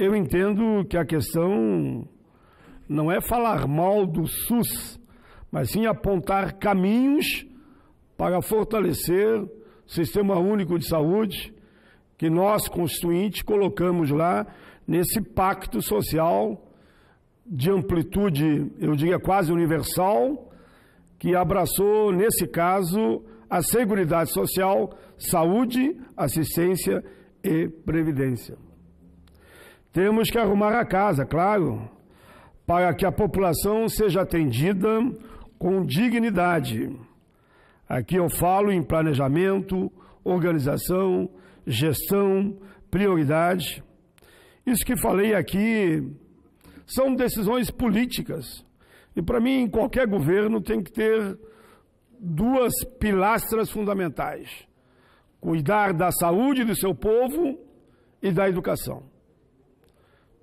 eu entendo que a questão não é falar mal do SUS, mas sim apontar caminhos para fortalecer o Sistema Único de Saúde, que nós, constituintes, colocamos lá nesse pacto social de amplitude, eu diria quase universal, que abraçou, nesse caso, a Seguridade Social, saúde, assistência e previdência. Temos que arrumar a casa, claro, para que a população seja atendida com dignidade. Aqui eu falo em planejamento, organização, gestão, prioridade. Isso que falei aqui são decisões políticas. E para mim, qualquer governo tem que ter duas pilastras fundamentais: cuidar da saúde do seu povo e da educação.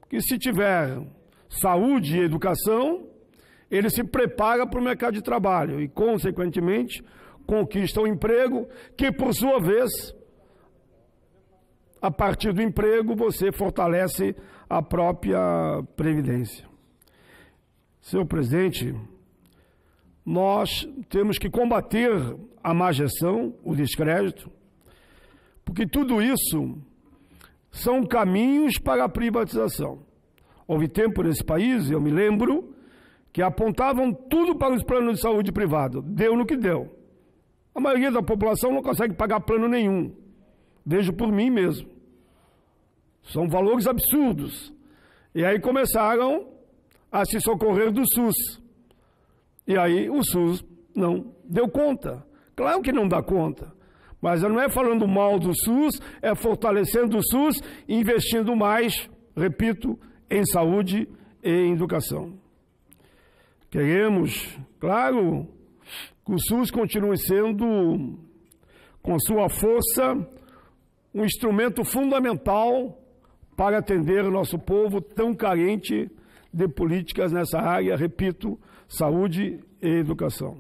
Porque se tiver saúde e educação, ele se prepara para o mercado de trabalho e, consequentemente, conquista o emprego, que, por sua vez, a partir do emprego, você fortalece a própria previdência. Senhor presidente, nós temos que combater a má gestão, o descrédito, porque tudo isso são caminhos para a privatização. Houve tempo nesse país, eu me lembro, que apontavam tudo para os planos de saúde privado. Deu no que deu. A maioria da população não consegue pagar plano nenhum. Vejo por mim mesmo. São valores absurdos. E aí começaram a se socorrer do SUS. E aí o SUS não deu conta. Claro que não dá conta. Mas não é falando mal do SUS, é fortalecendo o SUS e investindo mais, repito, em saúde e em educação. Queremos, claro, que o SUS continue sendo, com sua força, um instrumento fundamental para atender o nosso povo tão carente de políticas nessa área, repito, saúde e educação.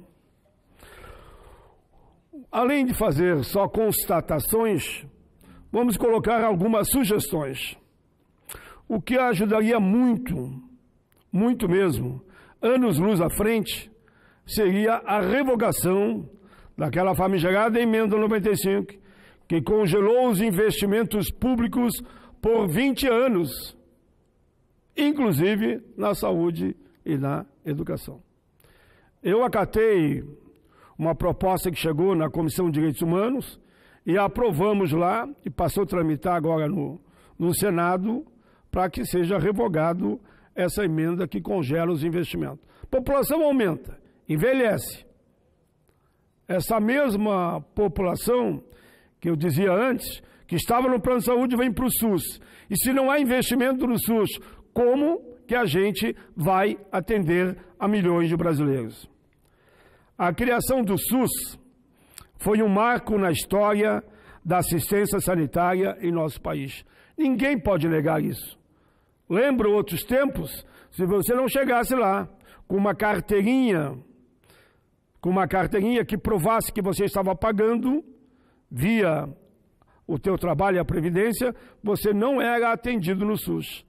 Além de fazer só constatações, vamos colocar algumas sugestões. O que ajudaria muito, muito mesmo, anos-luz à frente, seria a revogação daquela famigerada emenda 95, que congelou os investimentos públicos por 20 anos, inclusive na saúde e na educação. Eu acatei uma proposta que chegou na Comissão de Direitos Humanos e aprovamos lá e passou a tramitar agora no Senado para que seja revogado essa emenda que congela os investimentos. A população aumenta, envelhece. Essa mesma população que eu dizia antes, que estava no plano de saúde, vem para o SUS. E se não há investimento no SUS, como que a gente vai atender a milhões de brasileiros? A criação do SUS foi um marco na história da assistência sanitária em nosso país. Ninguém pode negar isso. Lembro outros tempos, se você não chegasse lá com uma carteirinha que provasse que você estava pagando via o teu trabalho e a previdência, você não era atendido no SUS.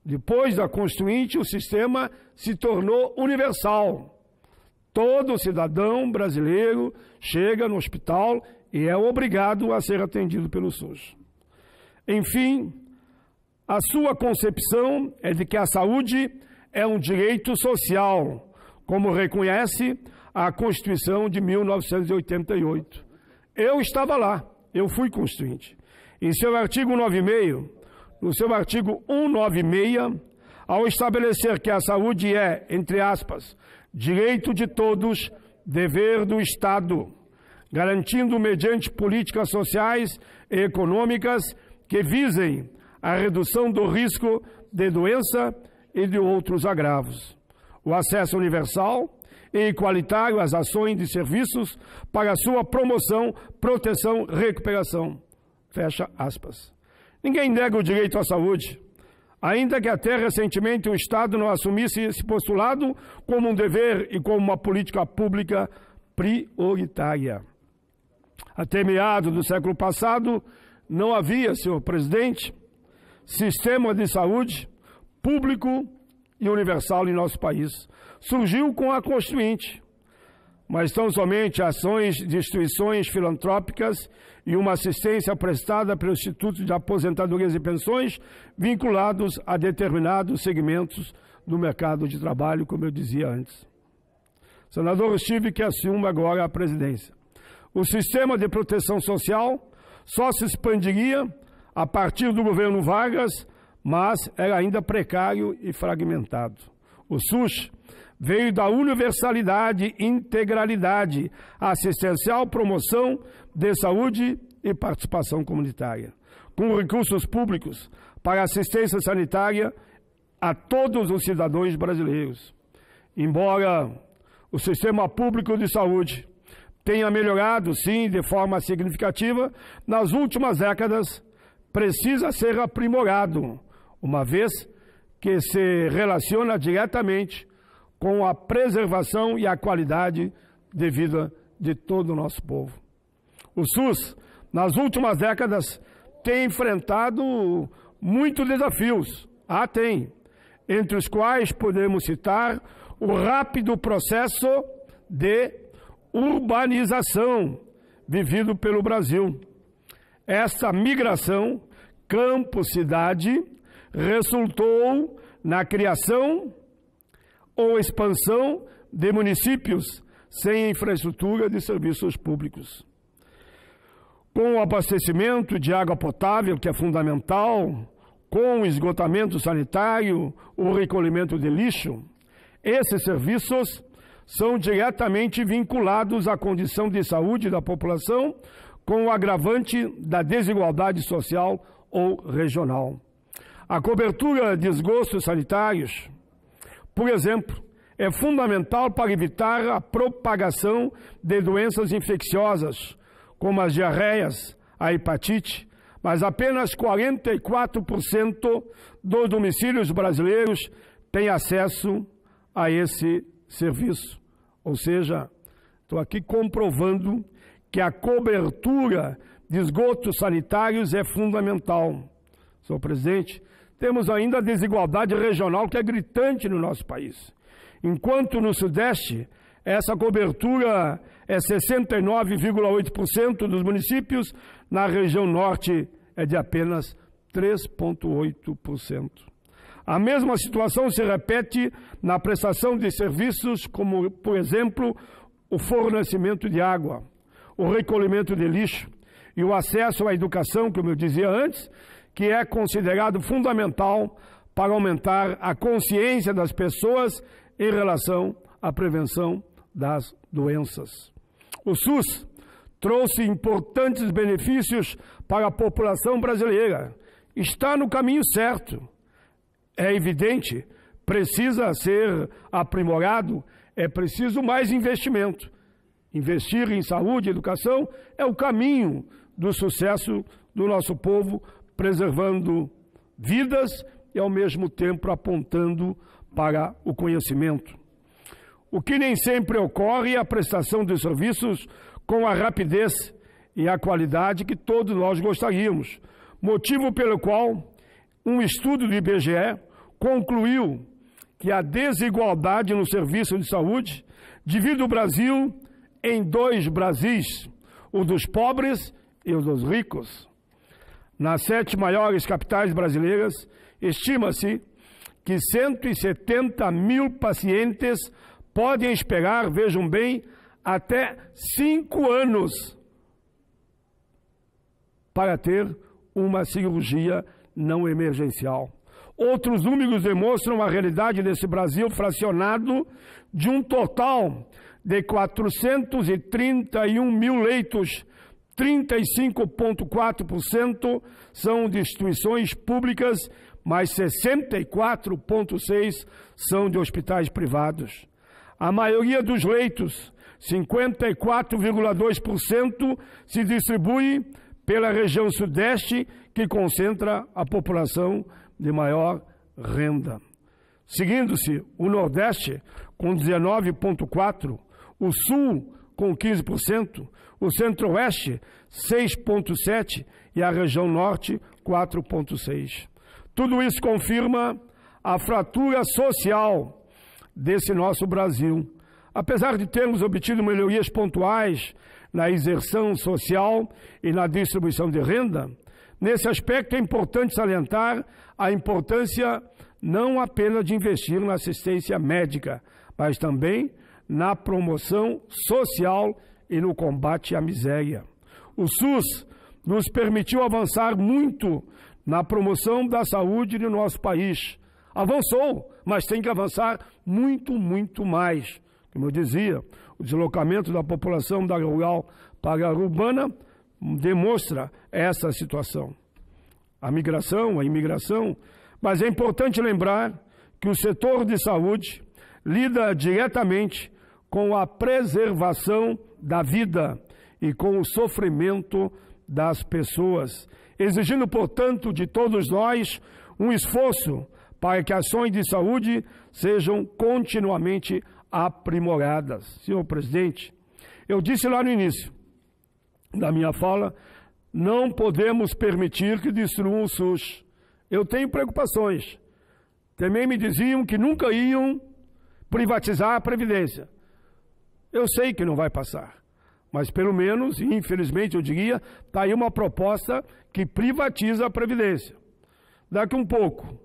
Depois da Constituinte, o sistema se tornou universal. Todo cidadão brasileiro chega no hospital e é obrigado a ser atendido pelo SUS. Enfim, a sua concepção é de que a saúde é um direito social, como reconhece a Constituição de 1988. Eu estava lá, eu fui constituinte. Em seu artigo 96, no seu artigo 196, ao estabelecer que a saúde é, entre aspas, direito de todos, dever do Estado, garantindo mediante políticas sociais e econômicas que visem a redução do risco de doença e de outros agravos, o acesso universal e igualitário às ações de serviços para sua promoção, proteção, recuperação. Fecha aspas. Ninguém nega o direito à saúde, ainda que até recentemente o Estado não assumisse esse postulado como um dever e como uma política pública prioritária. Até meados do século passado, não havia, senhor presidente, sistema de saúde público e universal em nosso país. Surgiu com a Constituinte, mas tão somente ações de instituições filantrópicas e uma assistência prestada pelo Instituto de Aposentadorias e Pensões, vinculados a determinados segmentos do mercado de trabalho, como eu dizia antes. Senador Steve, que assume agora a presidência. O sistema de proteção social só se expandiria a partir do governo Vargas, mas era ainda precário e fragmentado. O SUS veio da universalidade, integralidade, assistencial, promoção de saúde e participação comunitária, com recursos públicos para assistência sanitária a todos os cidadãos brasileiros. Embora o sistema público de saúde tenha melhorado, sim, de forma significativa, nas últimas décadas, precisa ser aprimorado, uma vez que se relaciona diretamente com a preservação e a qualidade de vida de todo o nosso povo. O SUS, nas últimas décadas, tem enfrentado muitos desafios. Tem, entre os quais podemos citar o rápido processo de urbanização vivido pelo Brasil. Essa migração campo-cidade resultou na criação ou expansão de municípios sem infraestrutura de serviços públicos. Com o abastecimento de água potável, que é fundamental, com o esgotamento sanitário, o recolhimento de lixo, esses serviços são diretamente vinculados à condição de saúde da população, com o agravante da desigualdade social ou regional. A cobertura de esgotos sanitários, por exemplo, é fundamental para evitar a propagação de doenças infecciosas, como as diarreias, a hepatite, mas apenas 44% dos domicílios brasileiros têm acesso a esse serviço. Ou seja, estou aqui comprovando que a cobertura de esgotos sanitários é fundamental. Senhor presidente, temos ainda a desigualdade regional que é gritante no nosso país. Enquanto no Sudeste, essa cobertura é 69,8% dos municípios, na região Norte é de apenas 3,8%. A mesma situação se repete na prestação de serviços como, por exemplo, o fornecimento de água, o recolhimento de lixo e o acesso à educação, como eu dizia antes, que é considerado fundamental para aumentar a consciência das pessoas em relação à prevenção das doenças. O SUS trouxe importantes benefícios para a população brasileira. Está no caminho certo. É evidente, precisa ser aprimorado, é preciso mais investimento. Investir em saúde e educação é o caminho do sucesso do nosso povo, preservando vidas e, ao mesmo tempo, apontando para o conhecimento. O que nem sempre ocorre é a prestação de serviços com a rapidez e a qualidade que todos nós gostaríamos, motivo pelo qual um estudo do IBGE concluiu que a desigualdade no serviço de saúde divide o Brasil em dois Brasis, o dos pobres e o dos ricos. Nas 7 maiores capitais brasileiras, estima-se que 170 mil pacientes podem esperar, vejam bem, até 5 anos para ter uma cirurgia não emergencial. Outros números demonstram a realidade desse Brasil fracionado de um total de 431 mil leitos, 35,4% são de instituições públicas, mas 64,6% são de hospitais privados. A maioria dos leitos, 54,2%, se distribui pela região Sudeste, que concentra a população de maior renda. Seguindo-se o Nordeste, com 19,4%, o Sul, com 15%, o Centro-Oeste, 6,7% e a região Norte, 4,6%. Tudo isso confirma a fratura social desse nosso Brasil. Apesar de termos obtido melhorias pontuais na inserção social e na distribuição de renda, nesse aspecto é importante salientar a importância não apenas de investir na assistência médica, mas também na promoção social e no combate à miséria. O SUS nos permitiu avançar muito na promoção da saúde no nosso país. Avançou, mas tem que avançar muito, muito mais. Como eu dizia, o deslocamento da população da rural para a urbana demonstra essa situação. A migração, a imigração, mas é importante lembrar que o setor de saúde lida diretamente com a preservação da vida e com o sofrimento das pessoas, exigindo, portanto, de todos nós um esforço para que ações de saúde sejam continuamente aprimoradas. Senhor presidente, eu disse lá no início da minha fala, não podemos permitir que destruam o SUS. Eu tenho preocupações. Também me diziam que nunca iam privatizar a Previdência. Eu sei que não vai passar, mas pelo menos, infelizmente eu diria, está aí uma proposta que privatiza a Previdência. Daqui um pouco,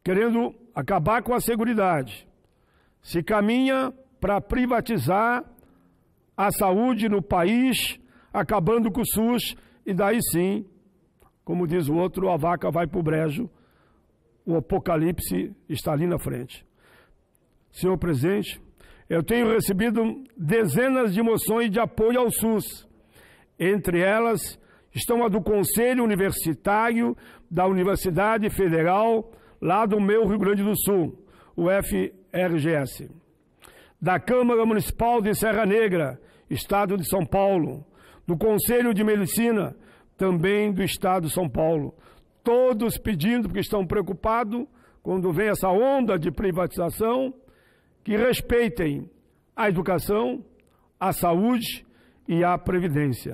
querendo acabar com a Seguridade, se caminha para privatizar a saúde no país, acabando com o SUS, e daí sim, como diz o outro, a vaca vai para o brejo, o apocalipse está ali na frente. Senhor presidente, eu tenho recebido dezenas de moções de apoio ao SUS. Entre elas estão a do Conselho Universitário da Universidade Federal, lá do meu Rio Grande do Sul, o FRGS. Da Câmara Municipal de Serra Negra, Estado de São Paulo. Do Conselho de Medicina, também do Estado de São Paulo. Todos pedindo, porque estão preocupados, quando vem essa onda de privatização, que respeitem a educação, a saúde e a previdência.